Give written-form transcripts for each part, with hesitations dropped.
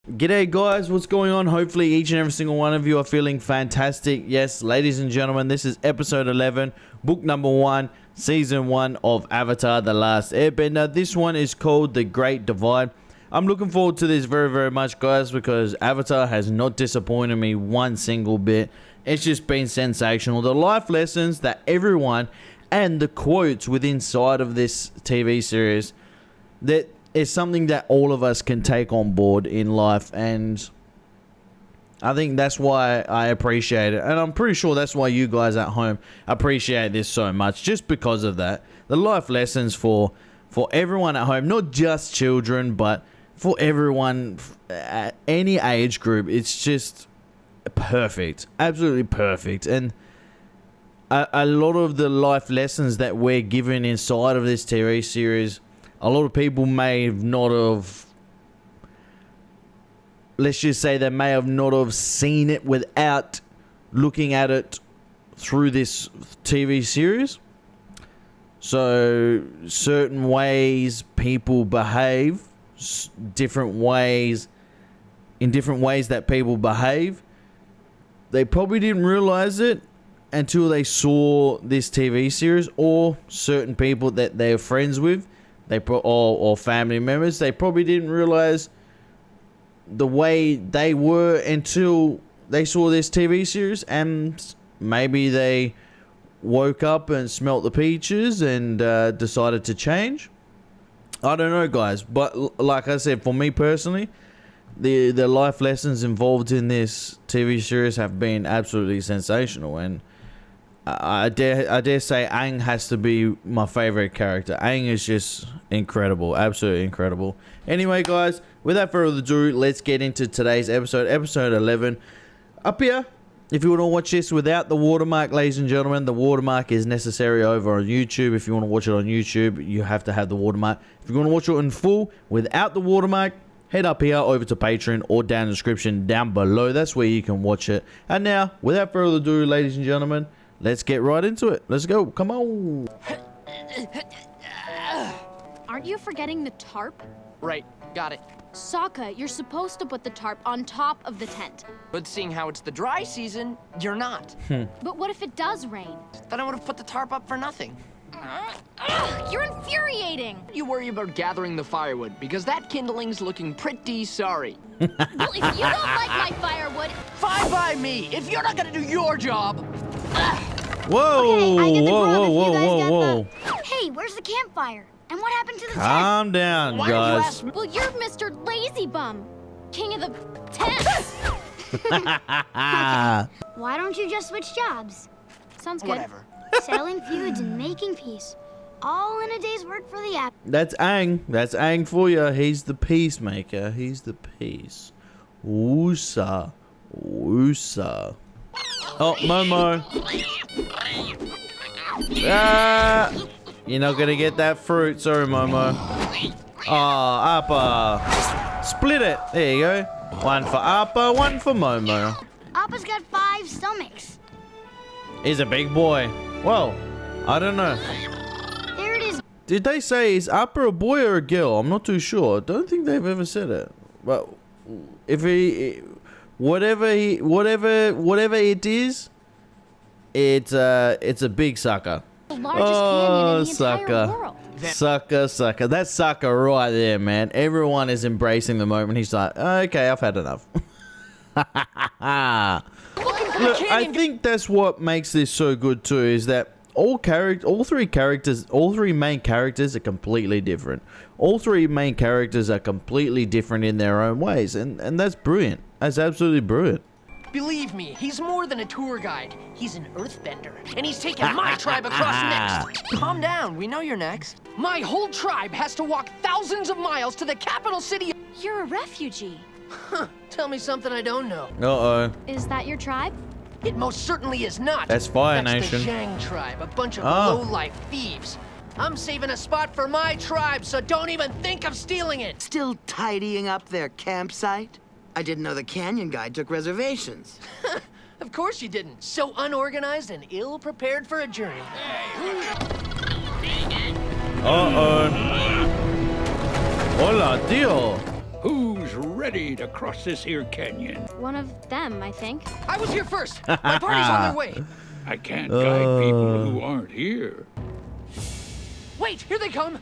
G'day guys, what's going on? Hopefully each and every single one of you are feeling fantastic. Yes, ladies and gentlemen, this is episode 11, book number 1, season 1 of Avatar: The Last Airbender. This one is called The Great Divide. I'm looking forward to this very much, guys, because Avatar has not disappointed me one single bit. It's just been sensational. The life lessons that everyone and the quotes within inside of this TV series, that is something that all of us can take on board in life, and I think that's why I appreciate it, and I'm pretty sure that's why you guys at home appreciate this so much, just because of that. The life lessons for everyone at home, not just children, but for everyone at any age group. It's just perfect, absolutely perfect. And a lot of the life lessons that we're given inside of this TV series, a lot of people may not have, let's just say they may have not have seen it without looking at it through this TV series. So certain ways people behave, different ways that people behave, they probably didn't realize it until they saw this TV series, or certain people that they're friends with, or family members, they probably didn't realize the way they were until they saw this TV series, and maybe they woke up and smelt the peaches and decided to change. I don't know, guys, but like I said, for me personally, the life lessons involved in this TV series have been absolutely sensational, and I dare say Aang has to be my favorite character. Aang is just incredible, absolutely incredible. Anyway, guys, without further ado, let's get into today's episode 11. Up here, if you want to watch this without the watermark, ladies and gentlemen, the watermark is necessary over on YouTube. If you want to watch it on YouTube, you have to have the watermark. If you want to watch it in full without the watermark, head up here over to Patreon or down in the description down below. That's where you can watch it. And now, without further ado, ladies and gentlemen, let's get right into it. Let's go. Come on. Aren't you forgetting the tarp? Right. Got it. Sokka, you're supposed to put the tarp on top of the tent. But seeing how it's the dry season, you're not. But what if it does rain? Then I would have put the tarp up for nothing. You're infuriating! You worry about gathering the firewood, because that kindling's looking pretty sorry. Well, if you don't like my firewood... Fine by me, if you're not gonna do your job. Whoa, Okay, I get the whoa. Hey, where's the campfire? And what happened to the tent? Calm down, Why did you guys. ask me? Well, you're Mr. Lazy Bum, king of the tent. Why don't you just switch jobs? Sounds good. Whatever. Selling feuds and making peace. All in a day's work for the app. That's Aang. That's Aang for you. He's the peacemaker. He's the peace. Woosa. Woosa. Oh, Momo. Ah, you're not going to get that fruit. Sorry, Momo. Oh, Appa. Split it. There you go. One for Appa, one for Momo. Appa's got 5 stomachs. He's a big boy. Well, I don't know. There it is. Did they say is Appa a boy or a girl? I'm not too sure. I don't think they've ever said it. But if whatever it is, it's a big sucker. The largest canyon in the entire world. Sucker. That's sucker right there, man. Everyone is embracing the moment. He's like, okay, I've had enough. Look, I think that's what makes this so good too, is that all three main characters are completely different. All three main characters are completely different in their own ways, and that's brilliant. That's absolutely brilliant. Believe me, he's more than a tour guide. He's an earthbender, and he's taking my tribe across next. Calm down, we know you're next. My whole tribe has to walk thousands of miles to the capital city. You're a refugee. Tell me something I don't know. Uh-oh. Is that your tribe? It most certainly is not. That's Fire That's Nation. the Zhang tribe, a bunch of Oh. low-life thieves. I'm saving a spot for my tribe, so don't even think of stealing it. Still tidying up their campsite? I didn't know the Canyon Guide took reservations. Of course you didn't. So unorganized and ill-prepared for a journey. Uh-oh. Hola, tío. Who's ready? ready to cross this here canyon. One of them, I think. I was here first. My party's on their way. I can't guide people who aren't here. Wait, here they come.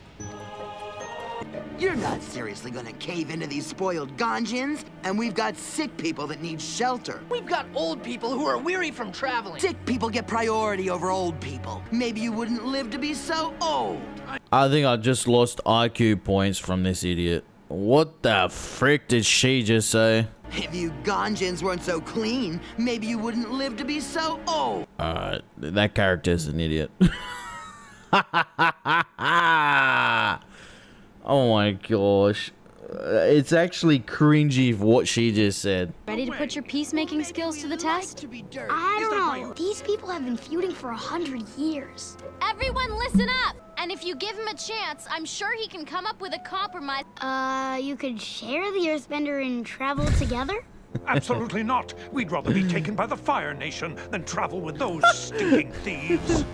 You're not seriously gonna cave into these spoiled Ganjins? And we've got sick people that need shelter. We've got old people who are weary from traveling. Sick people get priority over old people. Maybe you wouldn't live to be so old. I think I just lost IQ points from this idiot. What the frick did she just say? If you Ganjins weren't so clean, maybe you wouldn't live to be so old. Alright, that character's an idiot. Oh my gosh. It's actually cringy what she just said. Ready to put your peacemaking skills to the test? I don't know. These people have been feuding for 100 years. Everyone listen up! And if you give him a chance, I'm sure he can come up with a compromise. You could share the Earthbender and travel together? Absolutely not. We'd rather be taken by the Fire Nation than travel with those stinking thieves.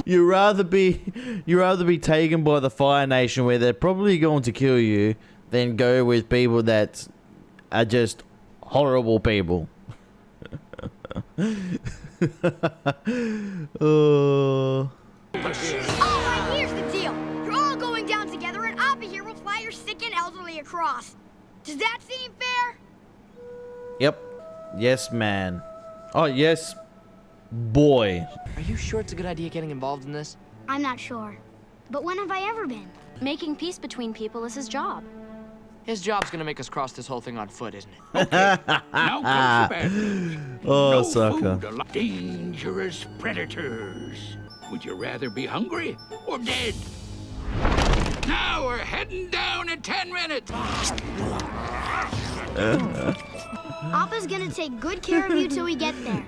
You'd rather be taken by the Fire Nation where they're probably going to kill you than go with people that are just horrible people. Alright, here's the deal. You're all going down together and I'll be here will fly your sick and elderly across. Does that seem fair? Yep. Yes, man. Oh, yes, boy. Are you sure it's a good idea getting involved in this? I'm not sure. But when have I ever been? Making peace between people is his job. His job's gonna make us cross this whole thing on foot, isn't it? Now comes the bad news. Oh, No sucker. food allowed. Dangerous predators. Would you rather be hungry or dead? Now we're heading down in 10 minutes. Appa's gonna take good care of you till we get there.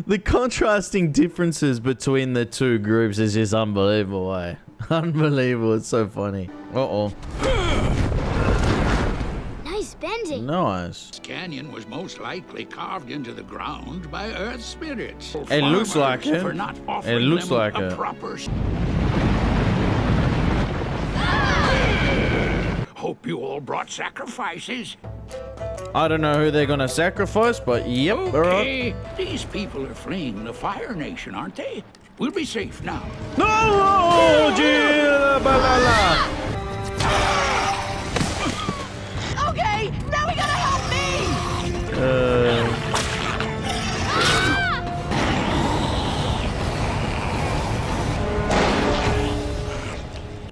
The contrasting differences between the two groups is just unbelievable, eh? Unbelievable. It's so funny. Uh-oh. Nice bending. Nice. This canyon was most likely carved into the ground by earth spirits. It looks like Farmers it. For not It offering looks them like a it. proper. Hope you all brought sacrifices. I don't know who they're gonna sacrifice, but yep, alright. Okay, these people are fleeing the Fire Nation, aren't they? We'll be safe now. No! Balala. Okay, now we gotta help me!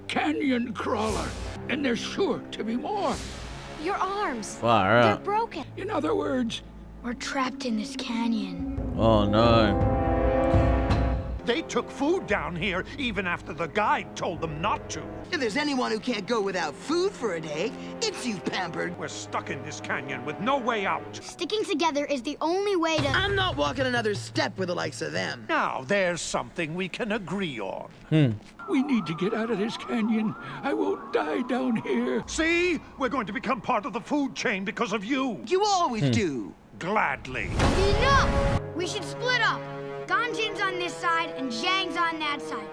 Canyon crawler, and there's sure to be more. Your arms. Far They're out. broken. In other words, We're trapped in this canyon. Oh no. They took food down here even after the guide told them not to. If there's anyone who can't go without food for a day, it's you, pampered. We're stuck in this canyon with no way out. Sticking together is the only way to... I'm not walking another step with the likes of them. Now, there's something we can agree on. we need to get out of this canyon. I won't die down here. See? We're going to become part of the food chain because of you. You always do. Gladly. Enough! We should split up. Ganjin's on this side and Zhang's on that side.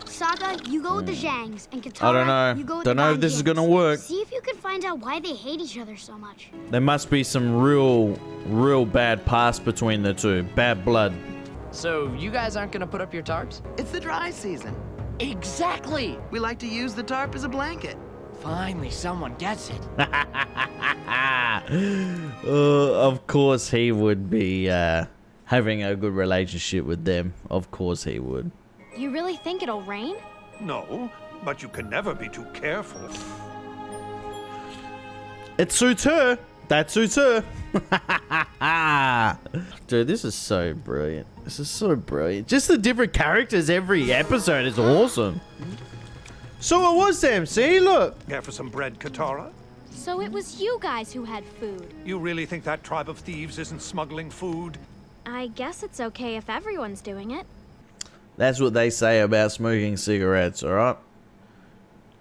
Sokka, you go with the Zhangs, and Katara, I don't know. you go with Don't the know if this is Ganjins. gonna work. See if you can find out why they hate each other so much. There must be some real bad past between the two. Bad blood. So, you guys aren't gonna put up your tarps? It's the dry season. Exactly! We like to use the tarp as a blanket. Finally, someone gets it. Of course he would be having a good relationship with them. Of course he would. You really think it'll rain? No, but you can never be too careful. It suits her. That suits her. Dude, this is so brilliant. This is so brilliant. Just the different characters every episode is awesome. So it was them. See, look. Care for some bread, Katara? So it was you guys who had food. You really think that tribe of thieves isn't smuggling food? I guess it's okay if everyone's doing it. That's what they say about smoking cigarettes, alright?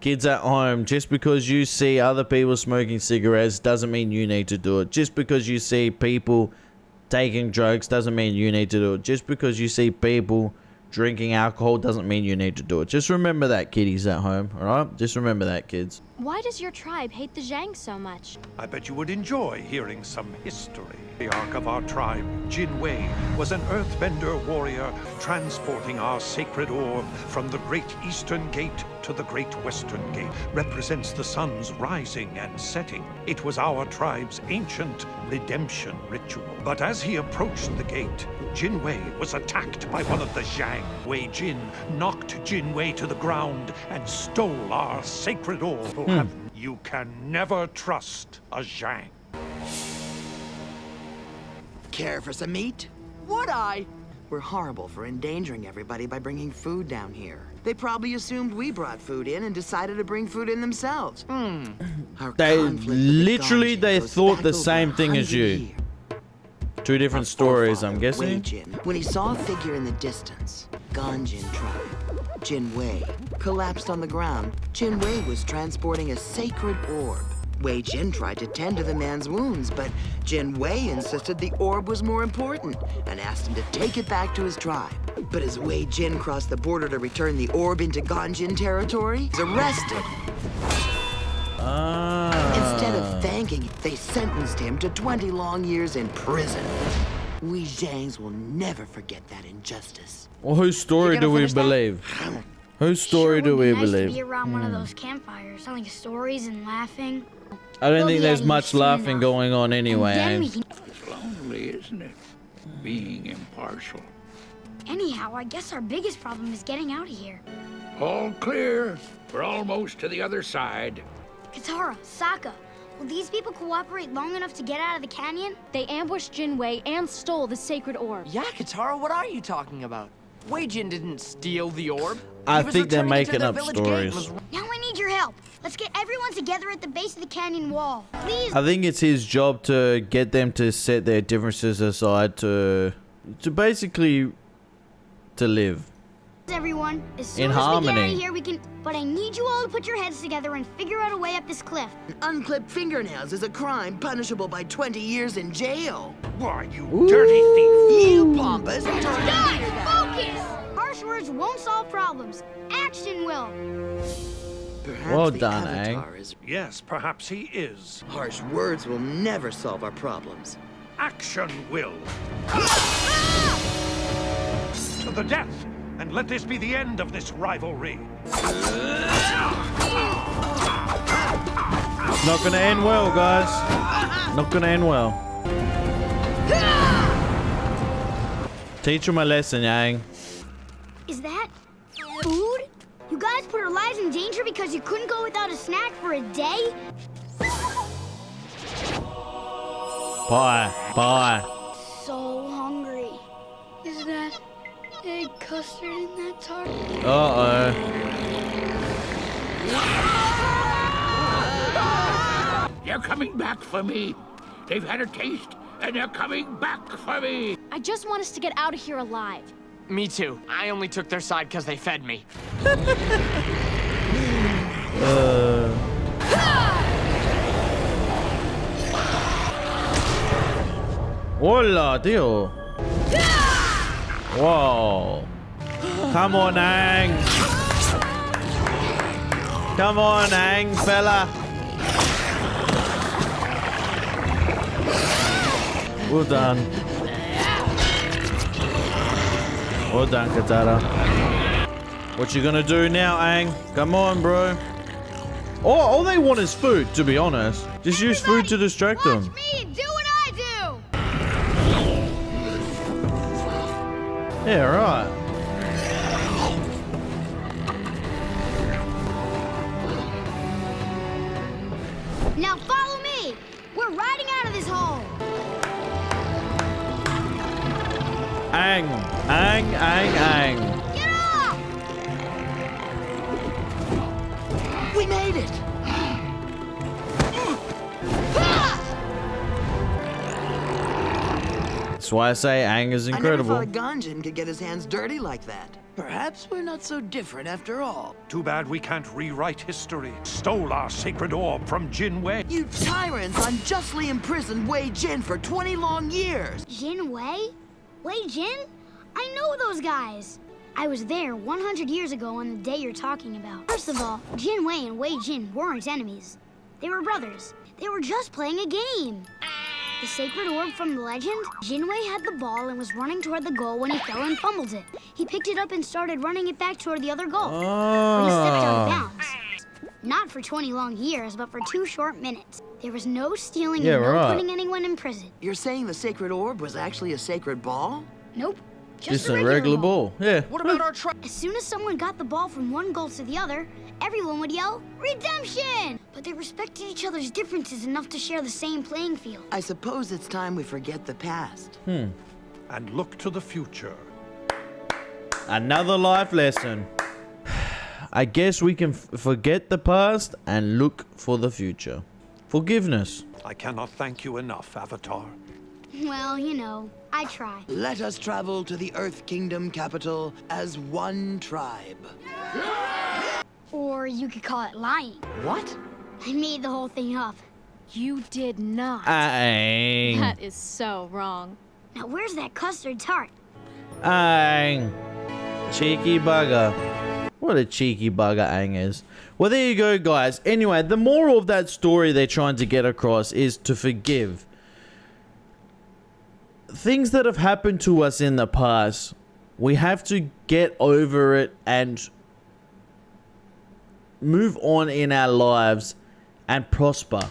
Kids at home, just because you see other people smoking cigarettes doesn't mean you need to do it. Just because you see people taking drugs doesn't mean you need to do it. Just because you see people drinking alcohol doesn't mean you need to do it. Just remember that, kiddies at home, alright? Just remember that, kids. Why does your tribe hate the Zhang so much? I bet you would enjoy hearing some history. The ark of our tribe, Jin Wei, was an earthbender warrior transporting our sacred orb from the Great Eastern Gate to the Great Western Gate. Represents the sun's rising and setting. It was our tribe's ancient redemption ritual. But as he approached the gate, Jin Wei was attacked by one of the Zhang. Wei Jin knocked Jin Wei to the ground and stole our sacred orb. You can never trust a Zhang. Care for some meat? Would I? We're horrible for endangering everybody by bringing food down here. They probably assumed we brought food in and decided to bring food in themselves. Our They conflict with the literally, Ganjin they goes thought back the over same thing as 100 you. years. Two different Our stories, I'm forefather, guessing. Wei Jin, when he saw a figure in the distance, Ganjin tribe, Jin Wei, collapsed on the ground. Jin Wei was transporting a sacred orb. Wei Jin tried to tend to the man's wounds, but Jin Wei insisted the orb was more important and asked him to take it back to his tribe. But as Wei Jin crossed the border to return the orb into Ganjin territory, he was arrested. Instead of thanking, they sentenced him to 20 long years in prison. We Zhangs will never forget that injustice. Well, whose story do we finish that? believe? Whose story do we Nice to be believe? around one of those campfires, telling stories and laughing. I don't We'll think be there's at much least soon laughing enough. going on anyway. Then we eh? can... It's lonely, isn't it? Being impartial. Anyhow, I guess our biggest problem is getting out of here. All clear. We're almost to the other side. Katara, Sokka, will these people cooperate long enough to get out of the canyon? They ambushed Jin Wei and stole the sacred orb. Yeah, Katara, what are you talking about? Wei Jin didn't steal the orb. I He was think they're returning it to making the up village gate and stories. was- Now I need your help. Let's get everyone together at the base of the canyon wall. Please. I think it's his job to get them to set their differences aside to basically to live. Everyone, as soon In as we get out harmony. of here, we can... But I need you all to put your heads together and figure out a way up this cliff. Unclipped fingernails is a crime punishable by 20 years in jail. Why, you dirty thief! You, Pompous! Guys, focus! Harsh words won't solve problems. Action will. Perhaps Well the done, Avatar is... Yes, perhaps he is. Harsh words will never solve our problems. Action will. To the death, and let this be the end of this rivalry. Not gonna end well, guys. Not gonna end well. Teach him a lesson, Yang. Is that food? You guys put our lives in danger because you couldn't go without a snack for a day? Bye. Bye. So hungry. Is that egg custard in that tart? Uh-oh. They're coming back for me. They've had a taste, and they're coming back for me. I just want us to get out of here alive. Me too. I only took their side because they fed me. Hola, tío. Whoa. Come on, Ang. Come on, Ang, fella. Well done. Well done, Katara. What you gonna do now, Ang? Come on, bro. All they want is food, to be honest. Just use food to distract them. Watch me do what I do! Yeah, right. Now follow me! We're riding out of this hole! Ang, Ang, Ang, Ang. Get off! We made it! That's why I say Ang is I incredible. never thought a Ganjin could get his hands dirty like that. Perhaps we're not so different after all. Too bad we can't rewrite history. Stole our sacred orb from Jin Wei. You tyrants unjustly imprisoned Wei Jin for 20 long years. Jin Wei? Wei Jin? I know those guys. I was there 100 years ago on the day you're talking about. First of all, Jin Wei and Wei Jin weren't enemies. They were brothers. They were just playing a game. The sacred orb from the legend, Jin Wei had the ball and was running toward the goal when he fell and fumbled it. He picked it up and started running it back toward the other goal. But he stepped out of bounds. Not for 20 long years, but for 2 short minutes. There was no stealing and no putting anyone in prison. You're saying the sacred orb was actually a sacred ball? Nope. Just a regular ball. Yeah. What about our tribe? As soon as someone got the ball from one goal to the other, everyone would yell, "Redemption!" But they respected each other's differences enough to share the same playing field. I suppose it's time we forget the past. And look to the future. Another life lesson. I guess we can forget the past and look for the future. Forgiveness. I cannot thank you enough, Avatar. Well, you know, I try. Let us travel to the Earth Kingdom capital as one tribe. Or you could call it lying. What? I made the whole thing up. You did not. Aang. That is so wrong. Now where's that custard tart? Aang. Cheeky bugger. What a cheeky bugger Aang is. Well, there you go, guys. Anyway, the moral of that story they're trying to get across is to forgive. Things that have happened to us in the past, we have to get over it and move on in our lives and prosper.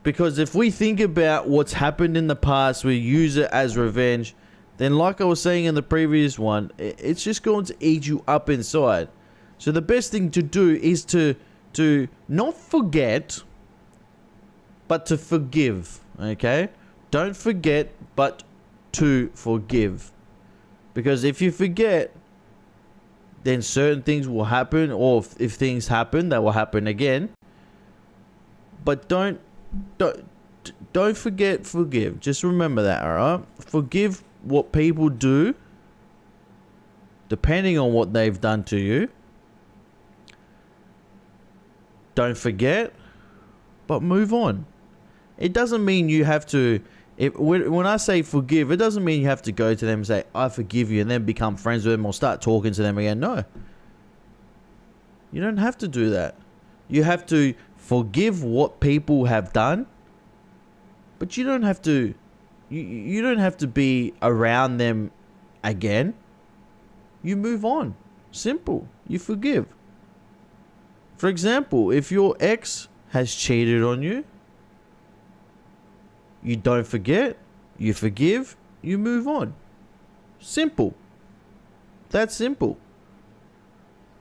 Because if we think about what's happened in the past, we use it as revenge, then like I was saying in the previous one, it's just going to eat you up inside. So the best thing to do is to not forget, but to forgive, okay? Don't forget, but to forgive. Because if you forget, then certain things will happen, or if things happen, they will happen again. But don't forget, forgive. Just remember that, alright? Forgive what people do, depending on what they've done to you. Don't forget, but move on. It doesn't mean you have to... when I say forgive, it doesn't mean you have to go to them and say, "I forgive you," and then become friends with them or start talking to them again. No. You don't have to do that. You have to forgive what people have done, but you don't have to... You don't have to be around them again. You move on. Simple. You forgive. For example, if your ex has cheated on you, you don't forget, you forgive, you move on. Simple. That's simple.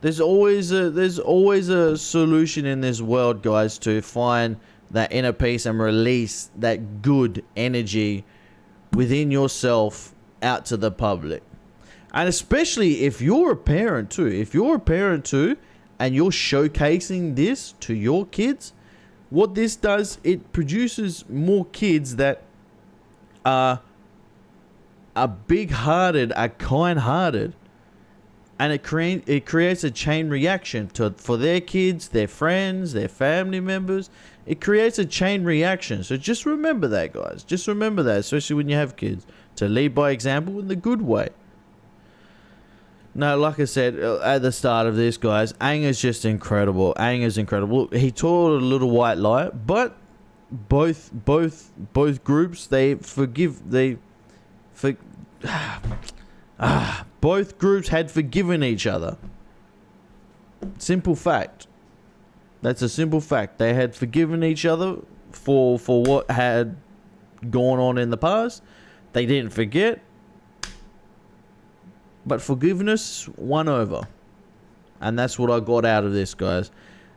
There's always a solution in this world, guys, to find that inner peace and release that good energy within yourself out to the public. And especially if you're a parent too. If you're a parent too and you're showcasing this to your kids, what this does, it produces more kids that are big-hearted, are kind-hearted, and it creates a chain reaction for their kids, their friends, their family members. It creates a chain reaction. So just remember that, guys. Just remember that, especially when you have kids, to lead by example in the good way. No, like I said at the start of this, guys, Aang is just incredible. Aang is incredible. He told a little white lie, but both groups, both groups had forgiven each other. Simple fact. That's a simple fact. They had forgiven each other for what had gone on in the past. They didn't forget. But forgiveness won over. And that's what I got out of this, guys.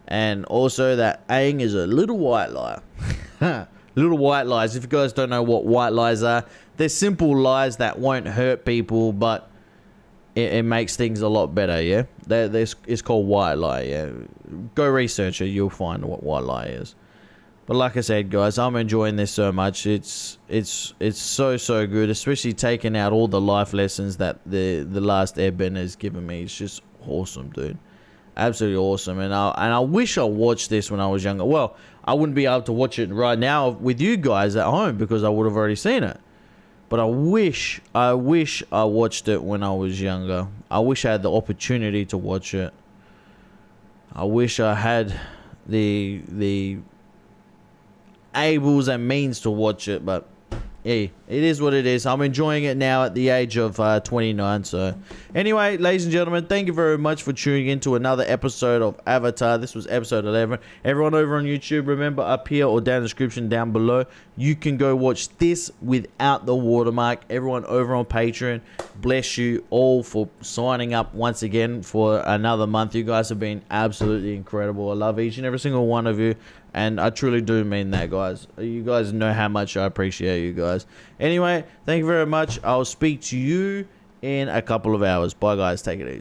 And also that Aang is a little white liar. Little white lies. If you guys don't know what white lies are, they're simple lies that won't hurt people, but it makes things a lot better, yeah? It's called white lie, yeah? Go research it, you'll find what white lie is. But like I said, guys, I'm enjoying this so much. It's so good, especially taking out all the life lessons that the last Airbender has given me. It's just awesome, dude. Absolutely awesome. And I wish I watched this when I was younger. Well, I wouldn't be able to watch it right now with you guys at home because I would have already seen it. But I wish I watched it when I was younger. I wish I had the opportunity to watch it. I wish I had the ables and means to watch it, but hey, it is what it is. I'm enjoying it now at the age of 29. So anyway, ladies and gentlemen, thank you very much for tuning in to another episode of Avatar. This was episode 11. Everyone over on YouTube, remember, up here or down in the description down below, you can go watch this without the watermark. Everyone over on Patreon, bless you all for signing up once again for another month. You guys have been absolutely incredible. I love each and every single one of you, and I truly do mean that, guys. You guys know how much I appreciate you guys. Anyway, thank you very much. I'll speak to you in a couple of hours. Bye, guys. Take it easy.